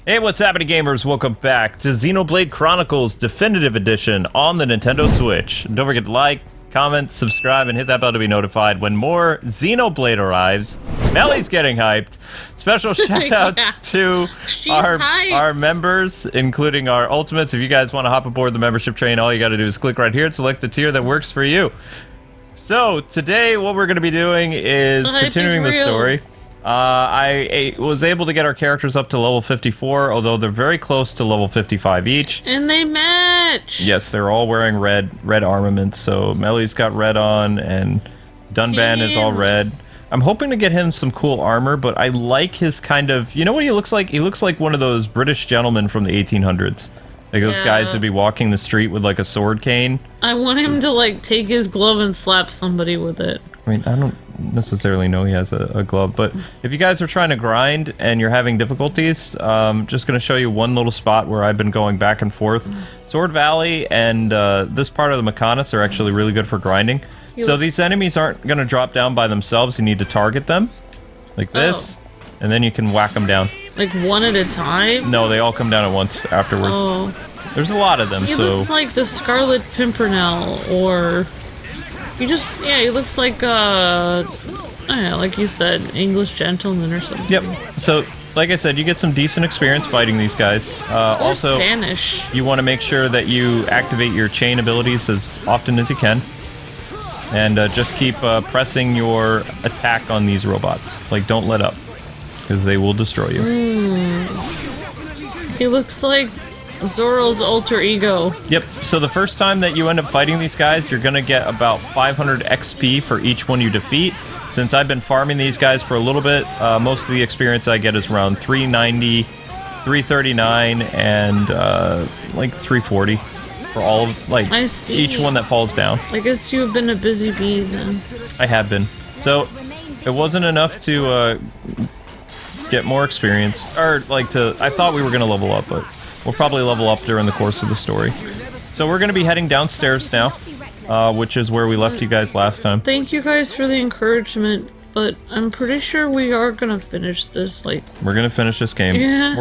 Hey, what's happening, gamers? Welcome back to Xenoblade Chronicles Definitive Edition on the Nintendo Switch. Don't forget to like, comment, subscribe, and hit that bell to be notified when more Xenoblade arrives. Melly's getting hyped. Special shoutouts to our members, including our ultimates. If you guys want to hop aboard the membership train, all you got to do is click right here and select the tier that works for you. So, today what we're going to be doing is continuing the story. I was able to get our characters up to level 54, although they're very close to level 55 each. And they match! Yes, they're all wearing red armaments, so Melly's got red on, and Dunban is all red. I'm hoping to get him some cool armor, but I like his kind of... You know what he looks like? He looks like one of those British gentlemen from the 1800s. Like those guys who'd be walking the street with like a sword cane. I want him to like take his glove and slap somebody with it. I mean, I don't necessarily know he has a glove, but if you guys are trying to grind and you're having difficulties, just going to show you one little spot where I've been going back and forth. Sword Valley and this part of the Mechon are actually really good for grinding. So these enemies aren't going to drop down by themselves. You need to target them like this, and then you can whack them down. Like one at a time? No, they all come down at once afterwards. Oh. There's a lot of them, he looks like the Scarlet Pimpernel, or... He just, he looks like, I don't know, like you said, English gentleman or something. Yep. So, like I said, you get some decent experience fighting these guys. Also, Spanish. You want to make sure that you activate your chain abilities as often as you can. And just keep pressing your attack on these robots. Like, don't let up, because they will destroy you. He looks like Zoro's alter ego. Yep, so the first time that you end up fighting these guys, you're gonna get about 500 XP for each one you defeat. Since I've been farming these guys for a little bit, most of the experience I get is around 390, 339, and like 340 for all of, like, each one that falls down. I guess you've been a busy bee then. I have been. So, it wasn't enough to get more experience, or like I thought we were gonna level up, but we'll probably level up during the course of the story. So we're going to be heading downstairs now, which is where we left you guys last time. Thank you guys for the encouragement, but I'm pretty sure we are going to finish this, like... We're going to finish this game. Yeah.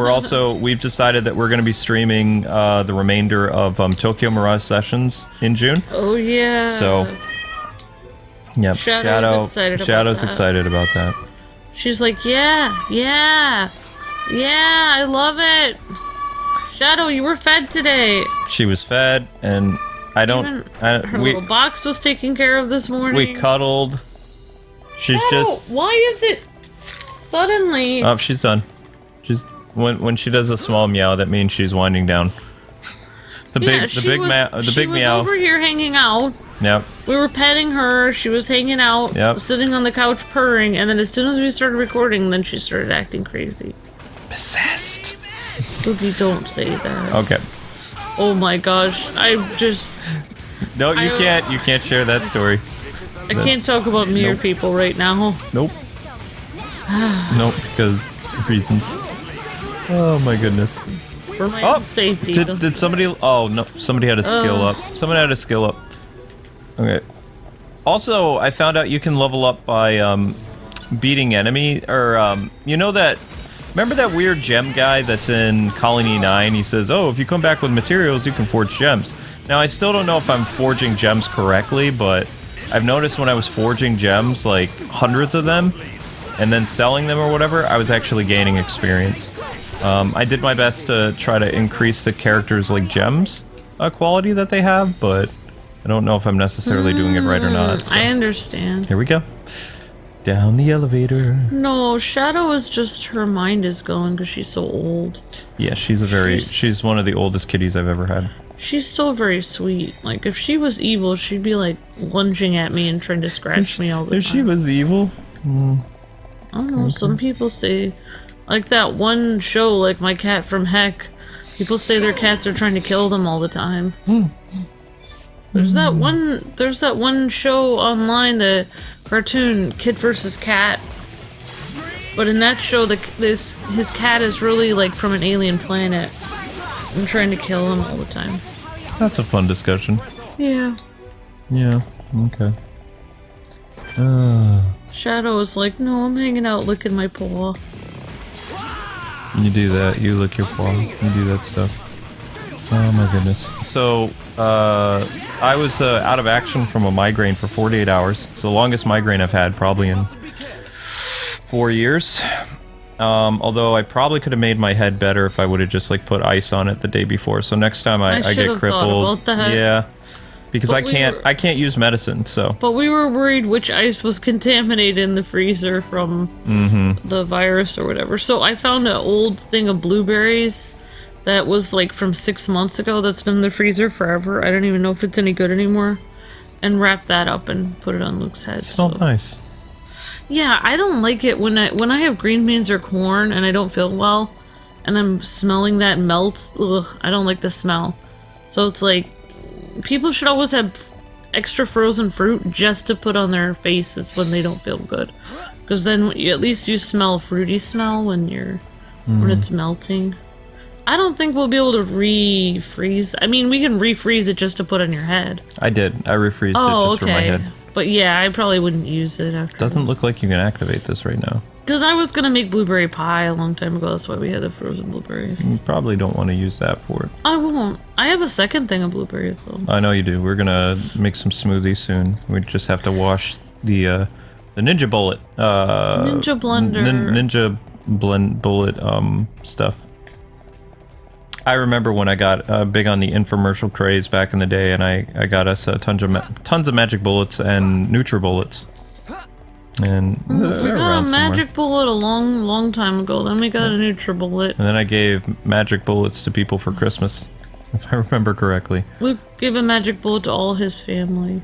We've decided that we're going to be streaming the remainder of Tokyo Mirage Sessions in June. Oh, yeah. So, yep. Shadow's excited about that. She's like, yeah, I love it. Shadow, you were fed today. She was fed, and I don't... Her little box was taken care of this morning. We cuddled. She's Shadow, just... why is it suddenly... Oh, she's done. She's... When she does a small meow, that means she's winding down. The big meow. She was over here hanging out. Yep. We were petting her. She was hanging out, sitting on the couch purring, and then as soon as we started recording, then she started acting crazy. Possessed. Boogie, don't say that. Okay. Oh my gosh, I just... No, you can't. You can't share that story. I can't talk about mere people right now. Nope. Nope, because reasons. Oh my goodness. For my own safety. Did somebody... Oh, no. Somebody had a skill up. Someone had a skill up. Okay. Also, I found out you can level up by beating enemy... Or, you know that... Remember that weird gem guy that's in Colony 9? He says, oh, if you come back with materials, you can forge gems. Now, I still don't know if I'm forging gems correctly, but I've noticed when I was forging gems, like, hundreds of them, and then selling them or whatever, I was actually gaining experience. I did my best to try to increase the characters' like gems quality that they have, but I don't know if I'm necessarily doing it right or not. So. I understand. Here we go. Down the elevator. No, Shadow is just, her mind is going because she's so old. Yeah, she's one of the oldest kitties I've ever had. She's still very sweet. Like, if she was evil, she'd be like lunging at me and trying to scratch me all the time. If she was evil? I don't know, some people say... Like that one show, like My Cat from Heck, people say their cats are trying to kill them all the time. There's that one show online, the cartoon Kid vs. Cat. But in that show, his cat is really like from an alien planet and trying to kill him all the time. That's a fun discussion. Yeah. Yeah, okay. Shadow is like, no, I'm hanging out licking my paw. You do that. You lick your paw. You do that stuff. Oh my goodness. So, I was out of action from a migraine for 48 hours. It's the longest migraine I've had, probably in 4 years. Although I probably could have made my head better if I would have just like put ice on it the day before. So next time I get crippled, yeah, because I can't use medicine. So, but we were worried which ice was contaminated in the freezer from the virus or whatever. So I found an old thing of blueberries that was like from 6 months ago. That's been in the freezer forever. I don't even know if it's any good anymore. And wrapped that up and put it on Luke's head. Smells nice. Yeah, I don't like it when I have green beans or corn and I don't feel well, and I'm smelling that melt. Ugh, I don't like the smell. So it's like, people should always have extra frozen fruit just to put on their faces when they don't feel good, because then at least you smell a fruity smell when when it's melting. I don't think we'll be able to refreeze. I mean, we can refreeze it just to put on your head. I did. I refreezed it just for my head. But yeah, I probably wouldn't use it after. Doesn't look like you can activate this right now. Because I was gonna make blueberry pie a long time ago. That's why we had the frozen blueberries. You probably don't want to use that for it. I won't. I have a second thing of blueberries though. I know you do. We're gonna make some smoothies soon. We just have to wash the Ninja Bullet. Ninja blender. Ninja Bullet stuff. I remember when I got big on the infomercial craze back in the day, and I got us tons of magic bullets and NutriBullets. And we got a magic bullet a long time ago. Then we got a NutriBullet. And then I gave magic bullets to people for Christmas, if I remember correctly. Luke gave a magic bullet to all his family.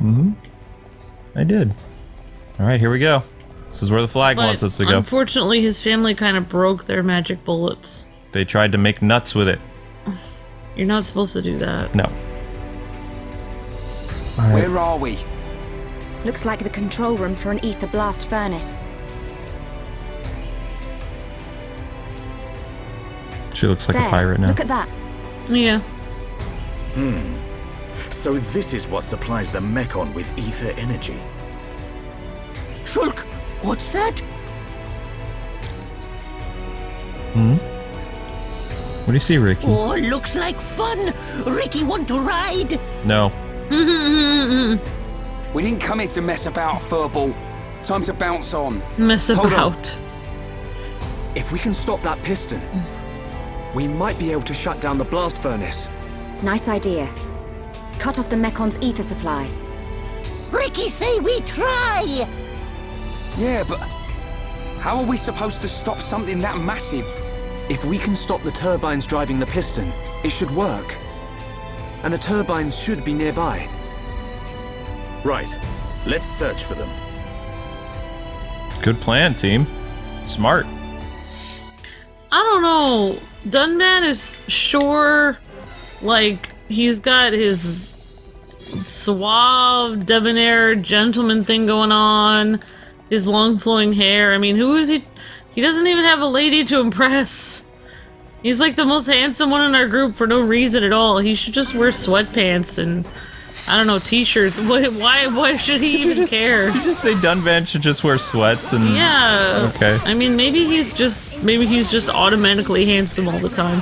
I did. All right, here we go. This is where the flag wants us to go. Unfortunately, his family kind of broke their magic bullets. They tried to make nuts with it. You're not supposed to do that. No. Right. Where are we? Looks like the control room for an ether blast furnace. She looks like a pirate now. Look at that. Yeah. So this is what supplies the Mechon with ether energy. Shulk, what's that? What do you see, Ricky? Oh, looks like fun. Ricky, want to ride? No. We didn't come here to mess about, furball. Time to bounce on. Mess about. If we can stop that piston, we might be able to shut down the blast furnace. Nice idea. Cut off the Mecon's ether supply. Ricky say we try. Yeah, but how are we supposed to stop something that massive? If we can stop the turbines driving the piston, it should work. And the turbines should be nearby. Right. Let's search for them. Good plan, team. Smart. I don't know. Dunban is sure, like, he's got his suave, debonair gentleman thing going on. His long flowing hair. I mean, who is he? He doesn't even have a lady to impress. He's like the most handsome one in our group for no reason at all. He should just wear sweatpants and, I don't know, t-shirts. Why should he even care? Did you just say Dunban should just wear sweats and... Yeah. Okay. I mean, maybe he's just automatically handsome all the time.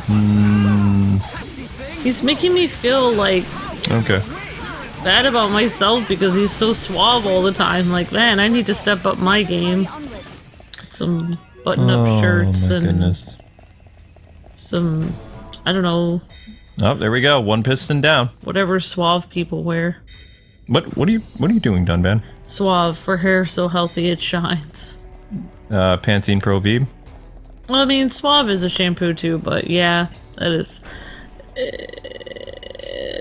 He's making me feel like... Okay. Bad about myself because he's so suave all the time. Like, man, I need to step up my game. Some button-up shirts and goodness. Some, I don't know. Oh, there we go. One piston down. Whatever suave people wear. What are you doing, Dunban? Suave for hair so healthy it shines. Pantene Pro V. Well, I mean, Suave is a shampoo too, but yeah, that is.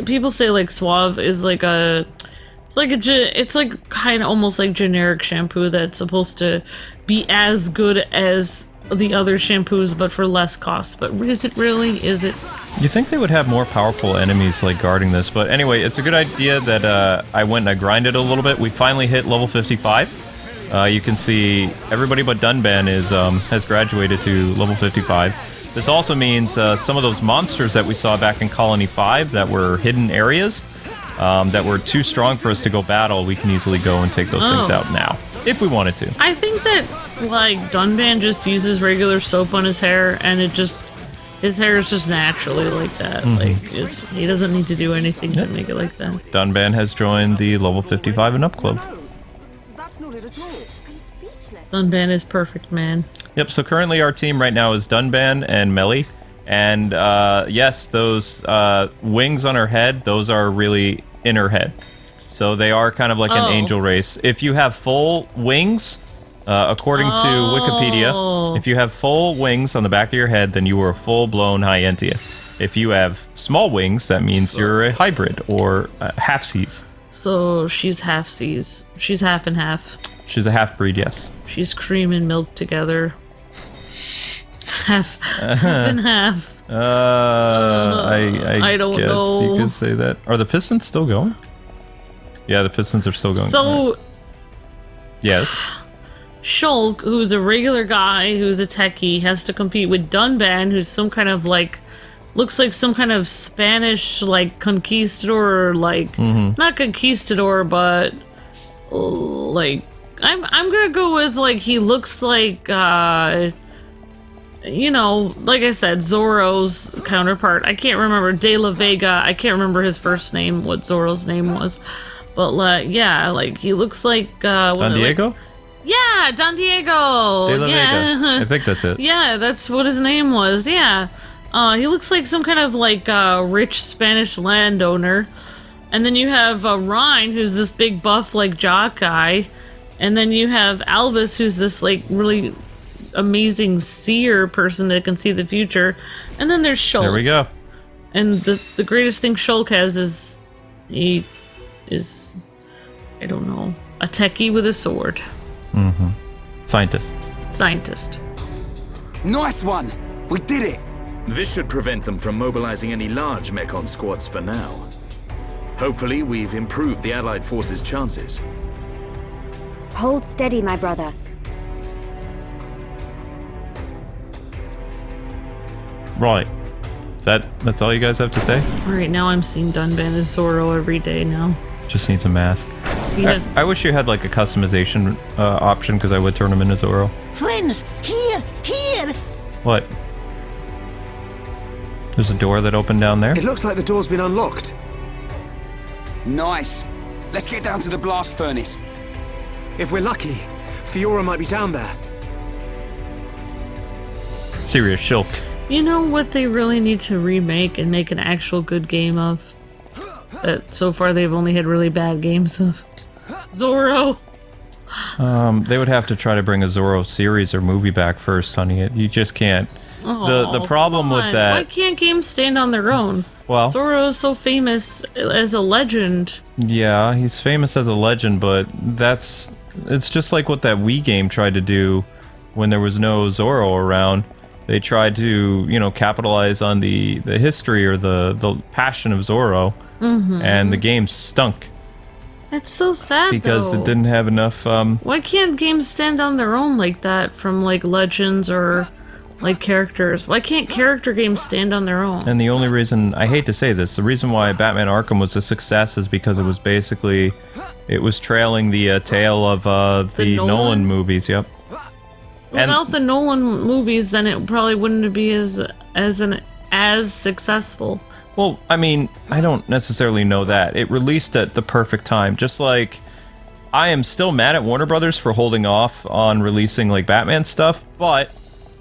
People say like Suave is like a. It's like kind of almost like generic shampoo that's supposed to be as good as the other shampoos, but for less cost. But is it really? Is it? You think they would have more powerful enemies like guarding this? But anyway, it's a good idea that I went and I grinded a little bit. We finally hit level 55. You can see everybody but Dunban is has graduated to level 55. This also means some of those monsters that we saw back in Colony 5 that were hidden areas that were too strong for us to go battle, we can easily go and take those things out now, if we wanted to. I think that like Dunban just uses regular soap on his hair, and his hair is just naturally like that. Like he doesn't need to do anything to make it like that. Dunban has joined the level 55 and up club. That's not it at all. Dunban is perfect, man. Yep, so currently our team right now is Dunban and Melly. And yes, those wings on her head, those are really in her head. So they are kind of like an angel race. If you have full wings, according to Wikipedia, if you have full wings on the back of your head, then you are a full-blown Hyentia. If you have small wings, that means you're a hybrid or half-seas. So she's half-seas. She's half and half. She's a half-breed, yes. She's cream and milk together. Half and half. I don't guess know. You could say that. Are the Pistons still going? Yeah, the Pistons are still going. So, yes. Shulk, who's a regular guy, who's a techie, has to compete with Dunban, who's some kind of like, looks like some kind of Spanish like conquistador, like not conquistador, but like I'm gonna go with like he looks like you know, like I said, Zoro's counterpart. I can't remember De La Vega. I can't remember his first name, what Zoro's name was. But like, yeah, like he looks like Don Diego? Like, yeah, Don Diego. De La yeah. Vega. I think that's it. Yeah, that's what his name was. Yeah. He looks like some kind of like rich Spanish landowner. And then you have Reyn, who's this big buff like jock guy. And then you have Albus, who's this like really amazing seer person that can see the future. And then there's Shulk. There we go. And the greatest thing Shulk has is he is, I don't know, a techie with a sword. Scientist. Nice one! We did it! This should prevent them from mobilizing any large Mechon squads for now. Hopefully, we've improved the Allied forces' chances. Hold steady, my brother. Right. That's all you guys have to say? Alright, now I'm seeing Dunban as Zoro every day now. Just needs a mask. Yeah. I wish you had like a customization option because I would turn him into Zoro. Friends, here! What? There's a door that opened down there? It looks like the door's been unlocked. Nice. Let's get down to the blast furnace. If we're lucky, Fiora might be down there. Serious Shulk. You know what they really need to remake and make an actual good game of? That so far they've only had really bad games of. Zoro! They would have to try to bring a Zoro series or movie back first, honey. You just can't. The problem come with on. that... Why can't games stand on their own? Well... Zoro is so famous as a legend. Yeah, he's famous as a legend, but that's... It's just like what that Wii game tried to do when there was no Zoro around. They tried to, you know, capitalize on the history or the passion of Zoro, and the game stunk. That's so sad, because though. it didn't have enough, Why can't games stand on their own like that from, like, legends or, like, characters? Why can't character games stand on their own? And the only reason, I hate to say this, the reason why Batman Arkham was a success is because it was basically, it was trailing the tail of the Nolan movies, yep. Without the Nolan movies, then it probably wouldn't be as successful. Well, I mean, I don't necessarily know that. It released at the perfect time. Just like, I am still mad at Warner Brothers for holding off on releasing, like, Batman stuff, but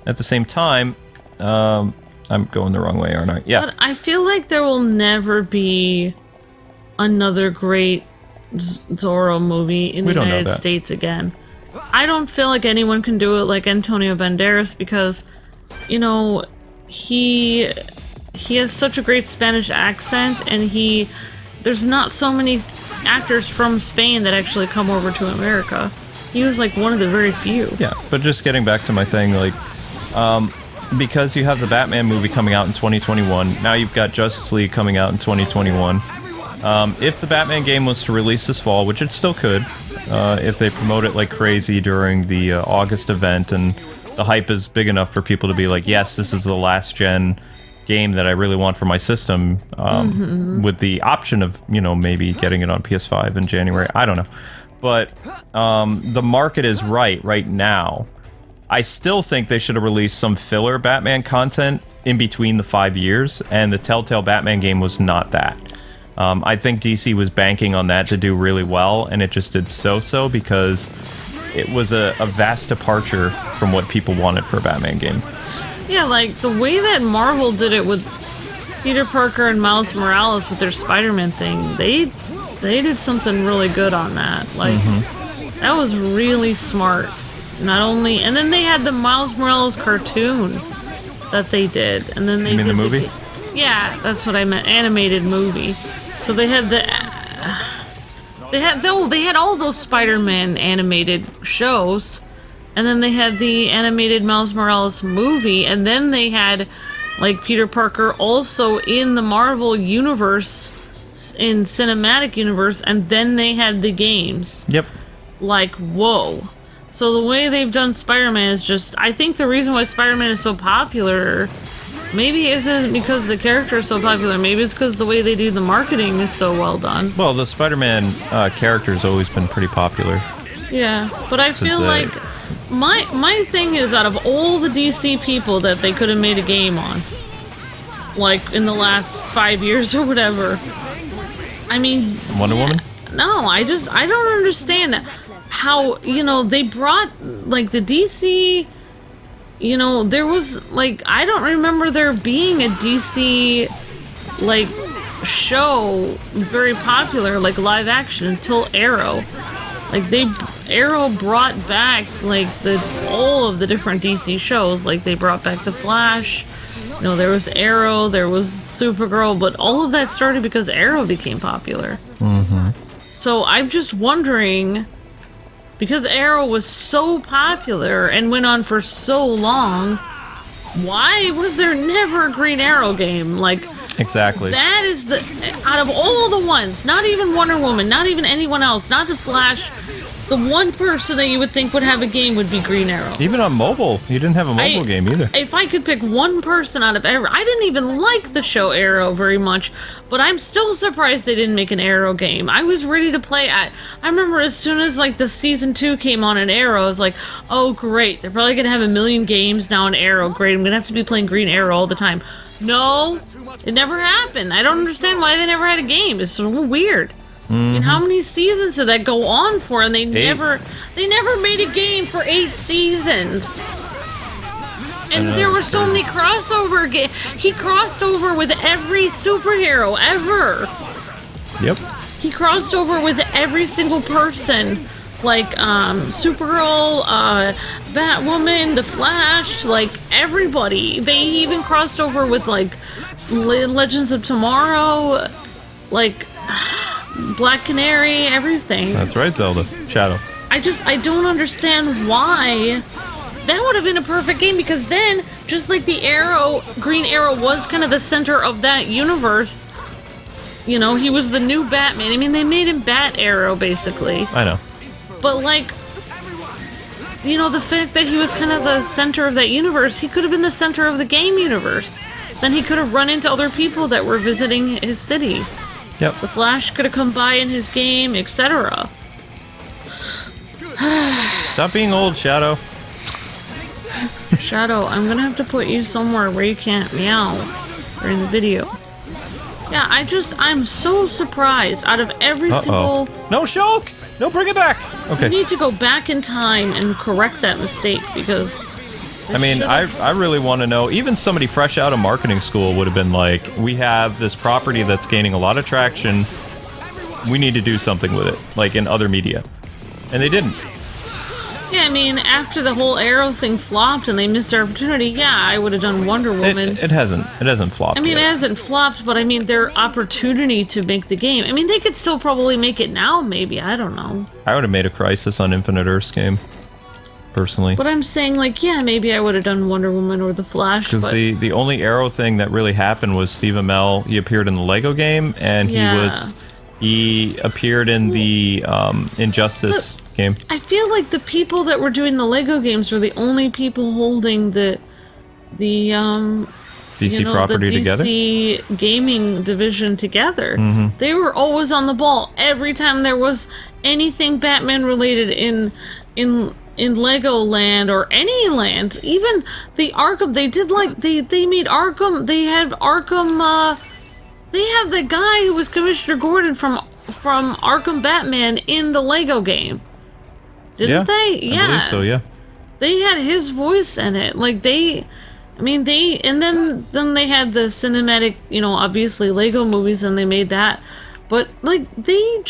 at the same time, I'm going the wrong way, aren't I? Yeah. But I feel like there will never be another great Zorro movie in the United States again. I don't feel like anyone can do it like Antonio Banderas because, you know, he has such a great Spanish accent, and there's not so many actors from Spain that actually come over to America. He was like one of the very few. Yeah, but just getting back to my thing, like, because you have the Batman movie coming out in 2021, now you've got Justice League coming out in 2021. If the Batman game was to release this fall, which it still could, if they promote it like crazy during the August event, and the hype is big enough for people to be like, yes, this is the last gen game that I really want for my system, with the option of, you know, maybe getting it on PS5 in January. I don't know. But the market is right now I still think they should have released some filler Batman content in between the 5 years, and the Telltale Batman game was not that. I think DC was banking on that to do really well, and it just did so-so because it was a vast departure from what people wanted for a Batman game. Yeah, like, the way that Marvel did it with Peter Parker and Miles Morales with their Spider-Man thing, they did something really good on that. Like, that was really smart. Not only... And then they had the Miles Morales cartoon that they did. And then they did the movie? Yeah, that's what I meant. Animated movie. So they had the... They had all those Spider-Man animated shows. And then they had the animated Miles Morales movie. And then they had, like, Peter Parker also in the Marvel universe, in cinematic universe. And then they had the games. Yep. Like, whoa. So the way they've done Spider-Man is just... I think the reason why Spider-Man is so popular... Maybe it isn't because the character is so popular. Maybe it's because the way they do the marketing is so well done. Well, the Spider-Man character's always been pretty popular. Yeah, but I feel like... My thing is, out of all the DC people that they could have made a game on, like, in the last 5 years or whatever... I mean... Wonder Woman? No, I don't understand how, you know, they brought, like, the DC... You know, there was, like, I don't remember there being a DC, like, show very popular, like, live action until Arrow. Like, Arrow brought back, like, all of the different DC shows. Like, they brought back The Flash. You know, there was Arrow, there was Supergirl, but all of that started because Arrow became popular. So I'm just wondering... Because Arrow was so popular and went on for so long, why was there never a Green Arrow game? Like, exactly. That is the... Out of all the ones, not even Wonder Woman, not even anyone else, not The Flash, the one person that you would think would have a game would be Green Arrow. Even on mobile. You didn't have a mobile game either. If I could pick one person out of Arrow... I didn't even like the show Arrow very much, but I'm still surprised they didn't make an Arrow game. I was ready to play it. I remember as soon as, like, the Season 2 came on in Arrow, I was like, oh, great. They're probably going to have a million games now in Arrow. Great, I'm going to have to be playing Green Arrow all the time. No, it never happened. I don't understand why they never had a game. It's so weird. And how many seasons did that go on for? And they never made a game for 8 seasons. And there were so many crossover games. He crossed over with every superhero ever. Yep. He crossed over with every single person. Like, Supergirl, Batwoman, The Flash, like, everybody. They even crossed over with, like, Legends of Tomorrow, like... Black Canary, everything. That's right, Zelda. Shadow. I don't understand why. That would have been a perfect game, because then, just like the Arrow, Green Arrow was kind of the center of that universe. You know, he was the new Batman. I mean, they made him Bat Arrow, basically. I know. But, like, you know, the fact that he was kind of the center of that universe, he could have been the center of the game universe. Then he could have run into other people that were visiting his city. Yep. The Flash could have come by in his game, etc. Stop being old, Shadow. Shadow, I'm gonna have to put you somewhere where you can't meow during the video. Yeah, I'm so surprised. Out of every single... No, Shulk! No, bring it back! Okay. You need to go back in time and correct that mistake, because... I mean, I really want to know, even somebody fresh out of marketing school would have been like, we have this property that's gaining a lot of traction, we need to do something with it, like in other media. And they didn't. Yeah, I mean, after the whole Arrow thing flopped and they missed their opportunity, yeah, I would have done Wonder Woman. It hasn't flopped I mean, yet. It hasn't flopped, but I mean, their opportunity to make the game. I mean, they could still probably make it now, maybe, I don't know. I would have made a Crisis on Infinite Earths game. Personally. But I'm saying, like, yeah, maybe I would have done Wonder Woman or The Flash. Because the only Arrow thing that really happened was Steve Amell, he appeared in the Lego game, and he appeared in the Injustice game. I feel like the people that were doing the Lego games were the only people holding the DC property together? The DC gaming division together. They were always on the ball. Every time there was anything Batman related in in Legoland or any land, even the Arkham, they did like they made Arkham. They had Arkham. They have the guy who was Commissioner Gordon from Arkham Batman in the Lego game. Didn't they? Yeah, I believe so. Yeah. They had his voice in it. Like and then they had the cinematic, you know, obviously Lego movies, and they made that. But like they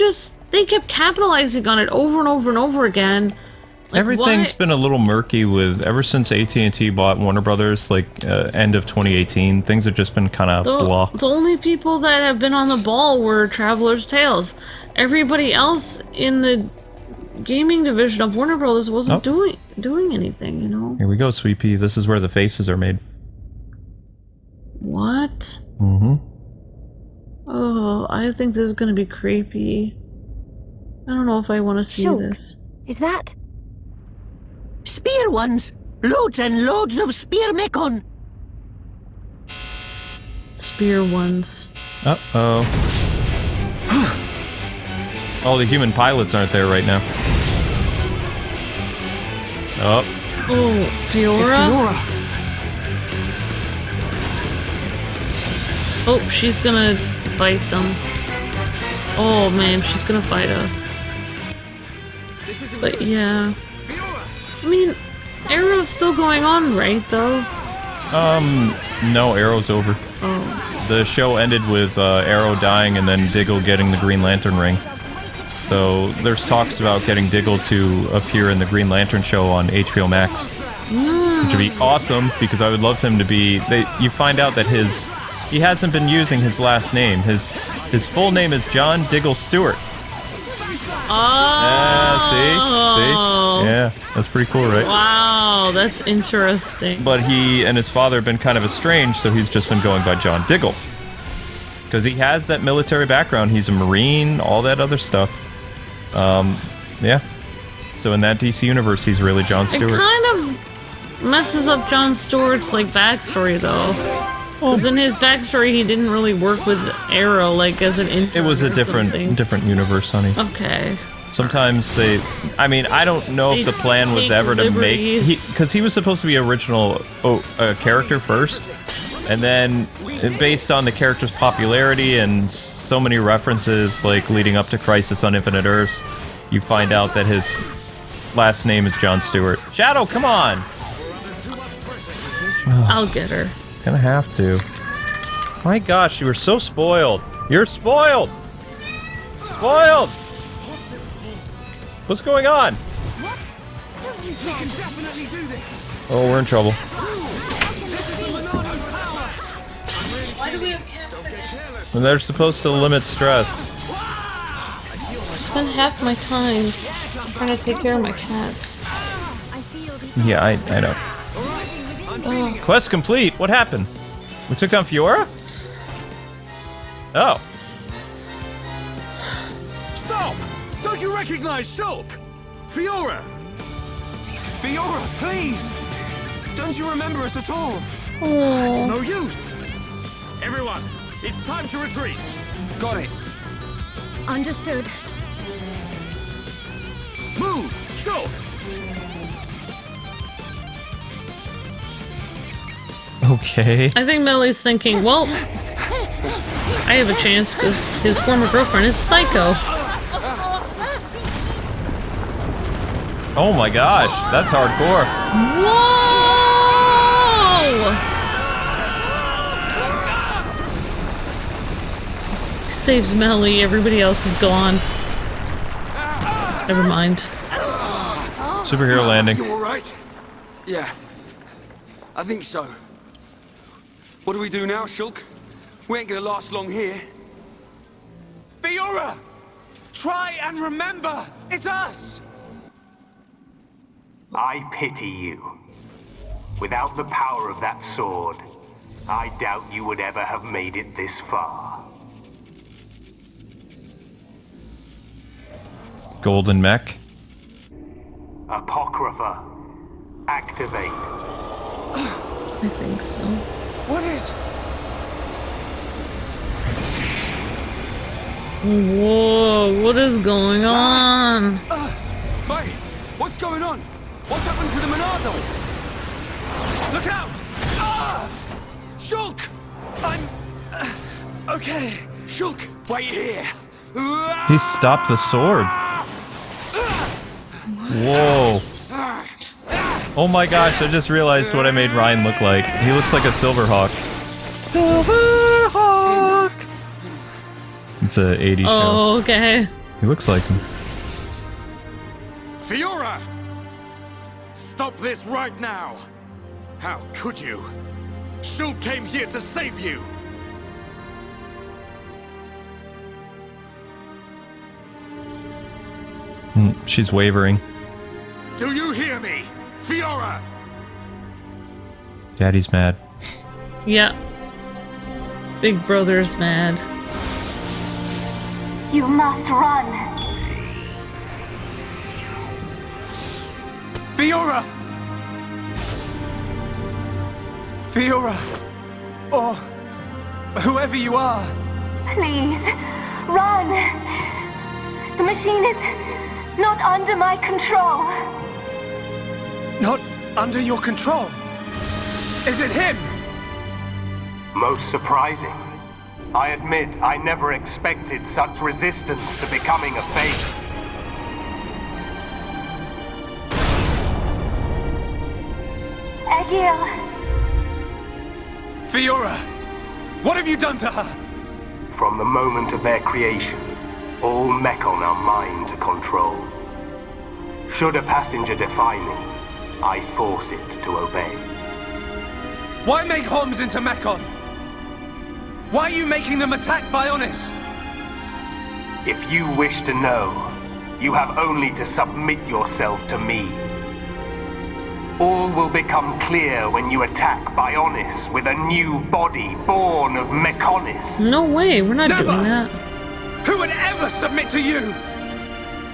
kept capitalizing on it over and over and over again. Like, everything's been a little murky with ever since AT&T bought Warner Brothers, like end of 2018. Things have just been kind of blah. The only people that have been on the ball were Traveler's Tales. Everybody else in the gaming division of Warner Brothers wasn't doing anything, you know. Here we go, Sweet Pea. This is where the faces are made. What? Mm-hmm. Oh, I think this is gonna be creepy. I don't know if I want to see Shulk, this. Is that... Spear ones! Loads and loads of spear Mechon! Spear ones. Uh-oh. Oh, the human pilots aren't there right now. Oh. Oh, Fiora? It's Fiora! Oh, she's gonna fight them. Oh man, she's gonna fight us. But yeah. I mean, Arrow's still going on, right, though? No, Arrow's over. Oh. The show ended with Arrow dying and then Diggle getting the Green Lantern ring. So there's talks about getting Diggle to appear in the Green Lantern show on HBO Max. Which would be awesome, because I would love him to be... you find out that he hasn't been using his last name. His full name is John Diggle Stewart. Oh! See? Yeah, that's pretty cool, right? Wow, that's interesting. But he and his father have been kind of estranged, so he's just been going by John Diggle. Because he has that military background. He's a Marine, all that other stuff. Yeah. So in that DC universe, he's really John Stewart. It kind of messes up John Stewart's, like, backstory, though. Because in his backstory, he didn't really work with Arrow, like, as an intern. It was a different universe, honey. Okay. Sometimes I mean, I don't know if the plan was ever to make... Because he was supposed to be original character first, and then, based on the character's popularity and so many references, like, leading up to Crisis on Infinite Earths, you find out that his last name is John Stewart. Shadow, come on! I'll get her. Gonna have to. My gosh, you were so spoiled. You're spoiled! Spoiled! What's going on? What? Don't you dare! Definitely do this! Oh, we're in trouble. Why do we have cats again? And they're supposed to limit stress. I spend half my time trying to take care of my cats. Yeah, I know. Quest complete. What happened? We took down Fiora? Oh. Stop! Don't you recognize Shulk? Fiora! Fiora, please! Don't you remember us at all? It's Oh. no use! Everyone, it's time to retreat! Got it. Understood. Move! Shulk! Okay. I think Melly's thinking, well, I have a chance because his former girlfriend is Psycho. Oh my gosh, that's hardcore. Whoa! Saves Melly, everybody else is gone. Never mind. Superhero landing. You alright? Yeah. I think so. What do we do now, Shulk? We ain't gonna last long here. Fiora! Try and remember! It's us! I pity you. Without the power of that sword, I doubt you would ever have made it this far. Golden mech. Apocrypha. Activate. I think so. What is... Whoa, what is going on? Wait, what's going on? into the Monado! Look out! Ah! Shulk! I'm... okay. Shulk, wait here. He stopped the sword. Whoa. Oh my gosh, I just realized what I made Reyn look like. He looks like a Silverhawk. Silverhawk! It's a 80s show. Oh, okay. He looks like him. Fiora! Stop this right now! How could you? Shulk came here to save you! She's wavering. Do you hear me? Fiora! Daddy's mad. Yeah. Big brother's mad. You must run. Fiora! Fiora! Or whoever you are. Please, run. The machine is not under my control. Not under your control? Is it him? Most surprising. I admit I never expected such resistance to becoming a fate. Egil. Fiora! What have you done to her? From the moment of their creation, all Mechon are mine to control. Should a passenger defy me, I force it to obey. Why make Homs into Mechon? Why are you making them attack Bionis? If you wish to know, you have only to submit yourself to me. All will become clear when you attack Bionis with a new body born of Mechonis. No way, we're not Never. doing that. Who would ever submit to you?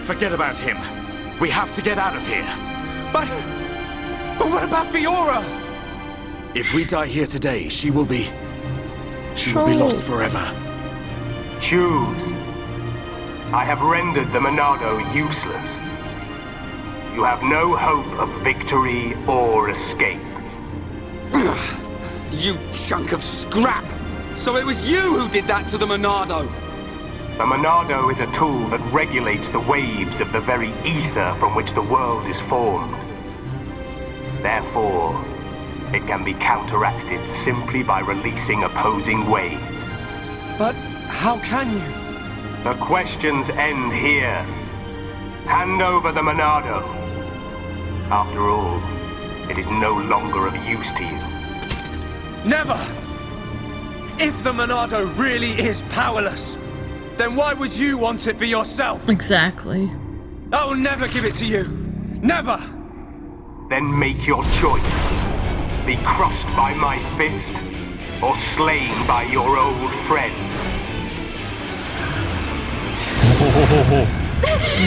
Forget about him. We have to get out of here. But what about Fiora? If we die here today, she will be lost forever. Choose. I have rendered the Monado useless. You have no hope of victory or escape. You chunk of scrap! So it was you who did that to the Monado! The Monado is a tool that regulates the waves of the very ether from which the world is formed. Therefore, it can be counteracted simply by releasing opposing waves. But how can you? The questions end here. Hand over the Monado. After all, it is no longer of use to you. Never! If the Monado really is powerless, then why would you want it for yourself? Exactly. I will never give it to you. Never! Then make your choice. Be crushed by my fist, or slain by your old friend.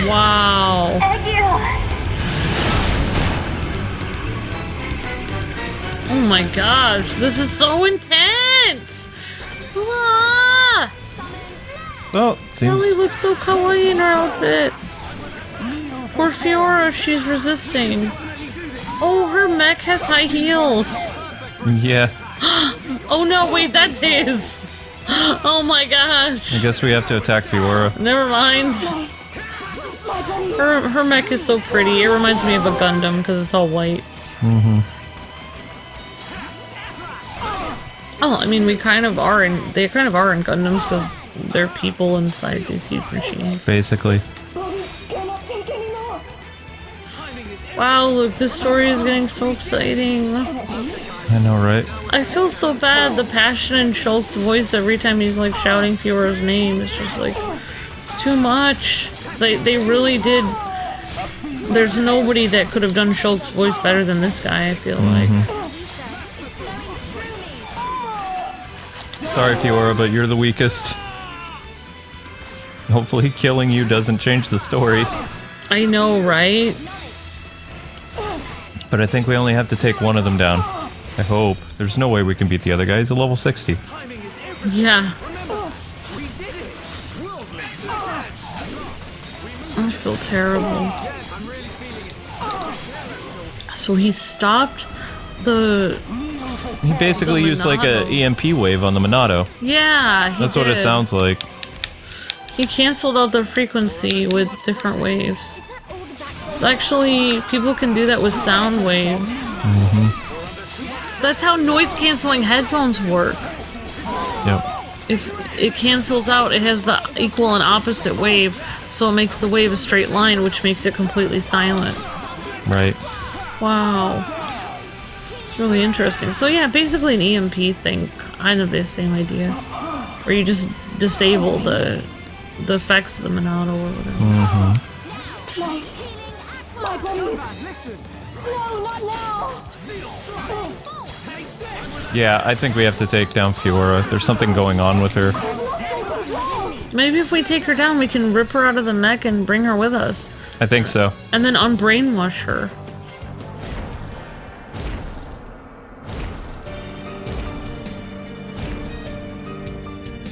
Wow. Egil. Oh my gosh, this is so intense! Ah! Well, Ellie seems looks so kawaii in her outfit. Poor Fiora, she's resisting. Oh, her mech has high heels. yeah. Oh no, wait, that's his. Oh my gosh. I guess we have to attack Fiora. Never mind. Her mech is so pretty. It reminds me of a Gundam because it's all white. Mm-hmm. Oh, I mean, they kind of are in Gundams because they're people inside these huge machines. Basically. Wow, look, this story is getting so exciting. I know, right? I feel so bad. The passion in Shulk's voice every time he's like shouting Fiora's name is just like, it's too much. They really did. There's nobody that could have done Shulk's voice better than this guy, I feel like. Sorry, Fiora, but you're the weakest. Hopefully killing you doesn't change the story. I know, right? But I think we only have to take one of them down. I hope. There's no way we can beat the other guy. He's a level 60. Yeah. I feel terrible. So he stopped the... He basically used like a EMP wave on the Monado. Yeah, That's what it sounds like. He canceled out the frequency with different waves. It's actually, people can do that with sound waves. So that's how noise canceling headphones work. Yep. If it cancels out, it has the equal and opposite wave, so it makes the wave a straight line, which makes it completely silent. Right. Wow. It's really interesting. So yeah, basically an EMP thing, kind of the same idea. Where you just disable the effects of the Monado or whatever. My please. No, not now. Yeah, I think we have to take down Fiora. There's something going on with her. Maybe if we take her down, we can rip her out of the mech and bring her with us. I think so. And then unbrainwash her.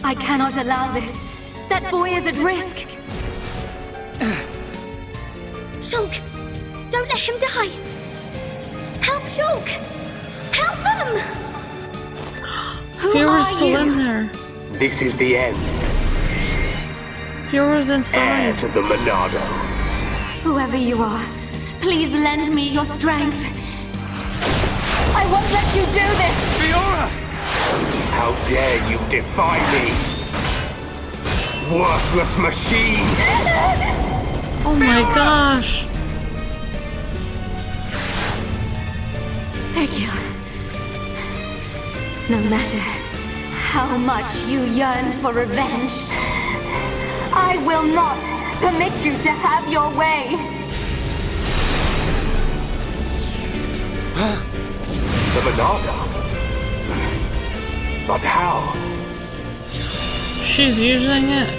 I cannot allow this. That boy is at risk. Shulk! Don't let him die! Help Shulk! Help them! Who Fiora's are still you? in there. This is the end. Fiora's Heir inside. to the Monado. Whoever you are, please lend me your strength. I won't let you do this! Fiora! How dare you defy me? Worthless machine! Oh my gosh. Thank you. No matter how much you yearn for revenge, I will not permit you to have your way! The Monado? But how? She's using it.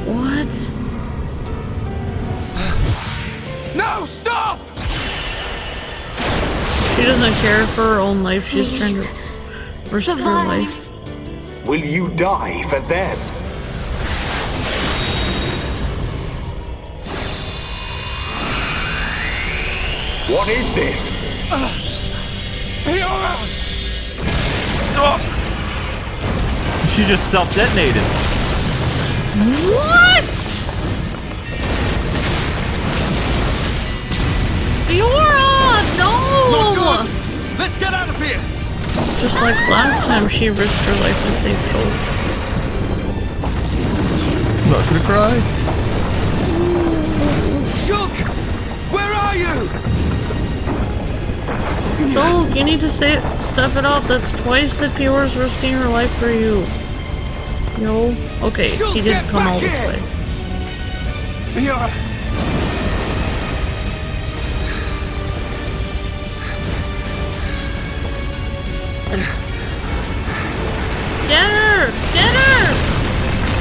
What? No, stop! She doesn't care for her own life. She's trying to risk her life. Will you die for them? What is this? Fiora! She just self-detonated. What? Fiora! No! Not good! Let's get out of here! Just like last time, she risked her life to save Shulk. I'm not gonna cry. Shulk! Where are you? Shulk, you need to step it up. That's twice that Fiora's risking her life for you. Yo. Okay, Shulk, he didn't get come back all this here! way. Fiora! Get her! Get her!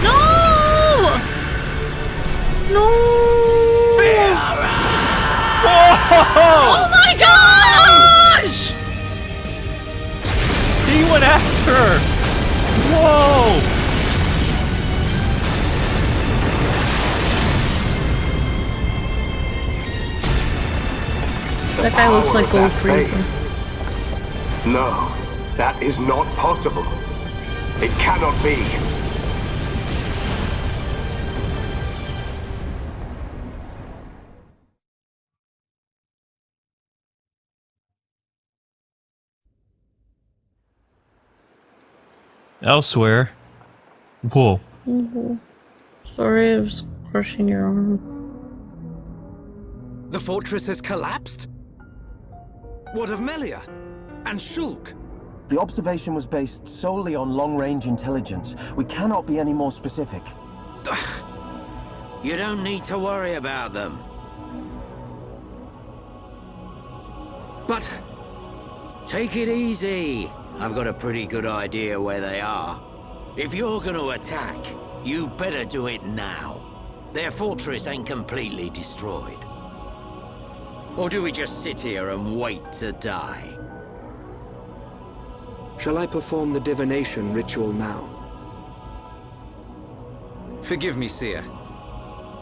No! No! Oh my gosh! He went after her! Whoa! That guy looks like Gold Freezer. No, that is not possible. It cannot be. Elsewhere. Whoa. Sorry, I was crushing your arm. The fortress has collapsed? What of Melia? And Shulk? The observation was based solely on long-range intelligence. We cannot be any more specific. You don't need to worry about them. But... Take it easy. I've got a pretty good idea where they are. If you're gonna attack, you better do it now. Their fortress ain't completely destroyed. Or do we just sit here and wait to die? Shall I perform the divination ritual now? Forgive me, Seer.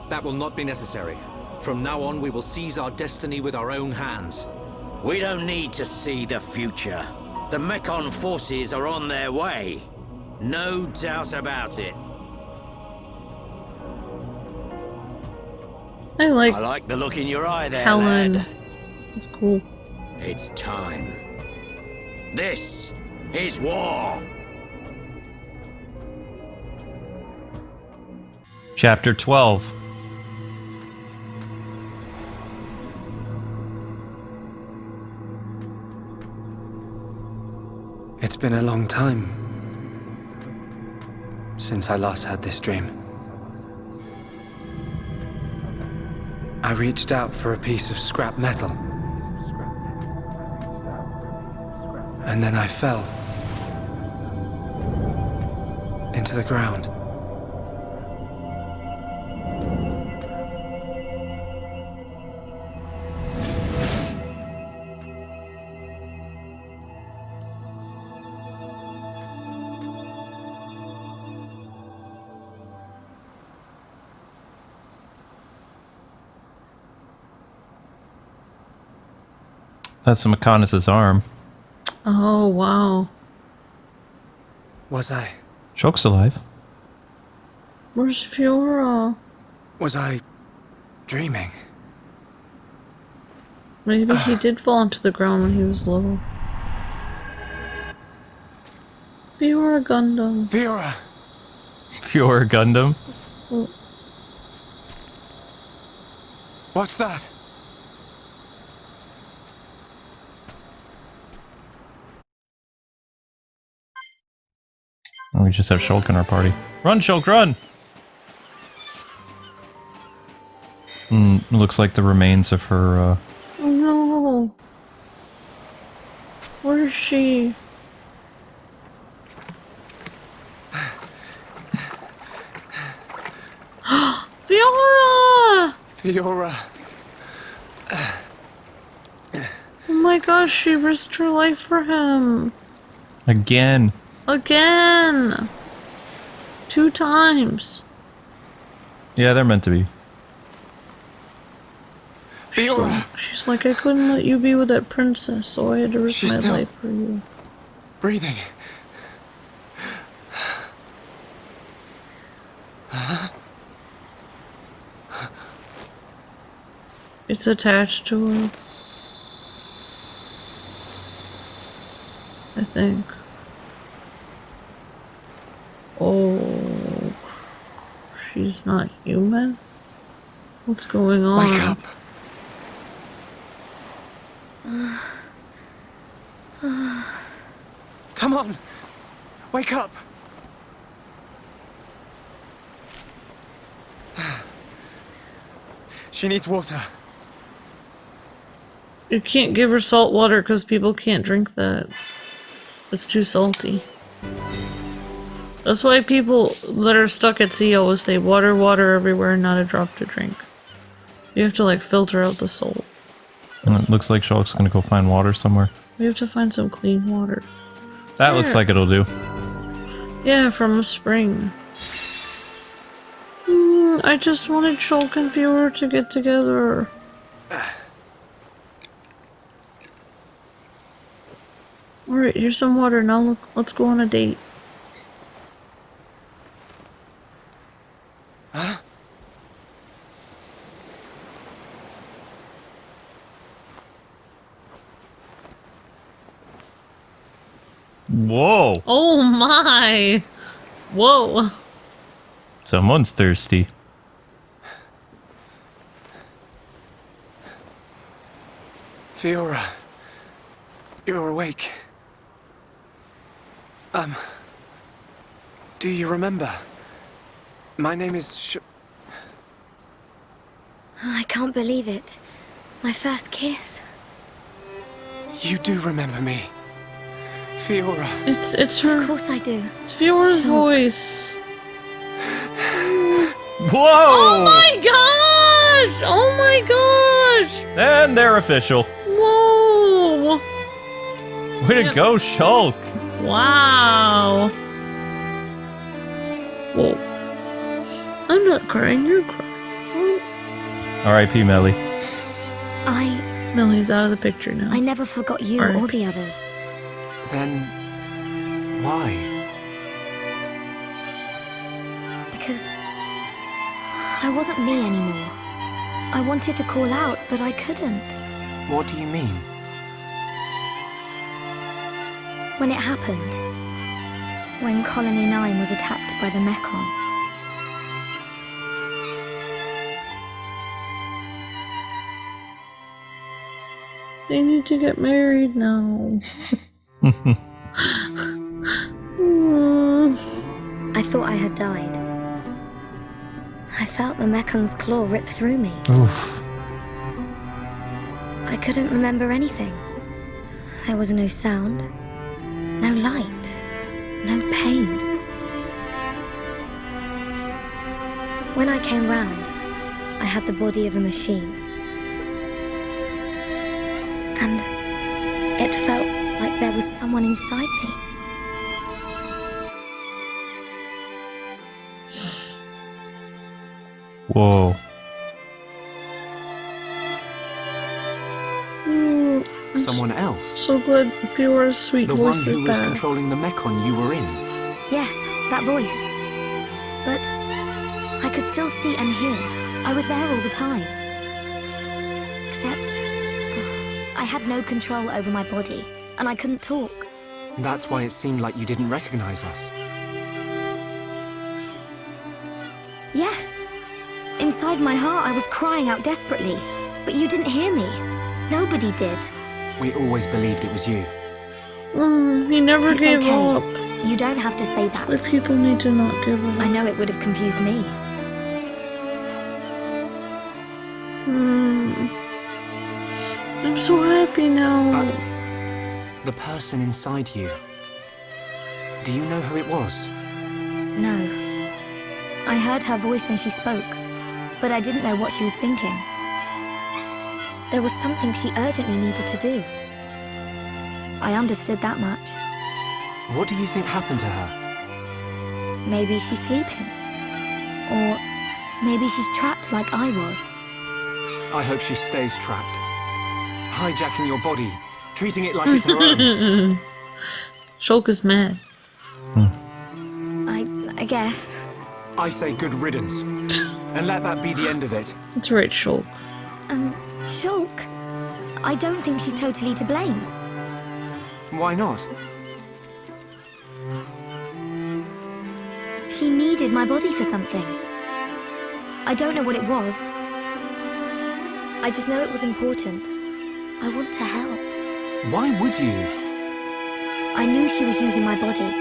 That will not be necessary. From now on, we will seize our destiny with our own hands. We don't need to see the future. The Mechon forces are on their way. No doubt about it. I like the look in your eye there, Helen. lad. It's cool. It's time. This is war. Chapter 12. It's been a long time since I last had this dream. I reached out for a piece of scrap metal. And then I fell into the ground. That's Mechonis's arm. Oh, wow. Was I? Shulk's alive. Where's Fiora? Was I dreaming? Maybe he did fall into the ground when he was little. Fiora Gundam. Fiora! Fiora Gundam. Oh. What's that? Oh, we just have Shulk in our party. Run, Shulk, run! Looks like the remains of her, Oh no! Where is she? Fiora! Fiora! Oh my gosh, she risked her life for him. Again. Again! 2 times. Yeah, they're meant to be. She's like, I couldn't let you be with that princess, so I had to risk my life for you. Breathing. It's attached to her. I think. Oh, she's not human? What's going on? Wake up! Come on! Wake up! She needs water. You can't give her salt water because people can't drink that. It's too salty. That's why people that are stuck at sea always say water, water everywhere, not a drop to drink. You have to like filter out the salt. It looks like Shulk's gonna go find water somewhere. We have to find some clean water. That looks like it'll do. Yeah, from a spring. I just wanted Shulk and Fiora to get together. Alright, here's some water. Now look, let's go on a date. Huh? Whoa! Oh my! Whoa! Someone's thirsty. Fiora, you're awake. Do you remember? My name is I can't believe it. My first kiss. You do remember me. Fiora. It's her. Of course I do. It's Fiora's voice. Whoa! Oh my gosh! Oh my gosh! And they're official. Whoa! Way to go, Shulk! Wow! Whoa. I'm not crying, you're crying. R.I.P. Melly. Millie's out of the picture now. I never forgot you or the others. Then... why? Because... I wasn't me anymore. I wanted to call out, but I couldn't. What do you mean? When it happened, when Colony 9 was attacked by the Mechon. They need to get married now. I thought I had died. I felt the Mecon's claw rip through me. Oof. I couldn't remember anything. There was no sound, no light, no pain. When I came round, I had the body of a machine. And it felt like there was someone inside me. Whoa. Someone else? So glad Fiora's sweet voice is back. The one who was controlling the Mechon you were in? Yes, that voice. But I could still see and hear. I was there all the time. Except... I had no control over my body, and I couldn't talk. That's why it seemed like you didn't recognize us. Yes. Inside my heart, I was crying out desperately. But you didn't hear me. Nobody did. We always believed it was you. He never gave up. You don't have to say that. But people need to not give up. I know it would have confused me. I'm so happy now. But the person inside you, do you know who it was? No. I heard her voice when she spoke, but I didn't know what she was thinking. There was something she urgently needed to do. I understood that much. What do you think happened to her? Maybe she's sleeping. Or maybe she's trapped like I was. I hope she stays trapped. Hijacking your body, treating it like it's her own. Shulk is mad. I guess. I say good riddance. And let that be the end of it. That's right, Shulk. Shulk? I don't think she's totally to blame. Why not? She needed my body for something. I don't know what it was. I just know it was important. I want to help. Why would you? I knew she was using my body,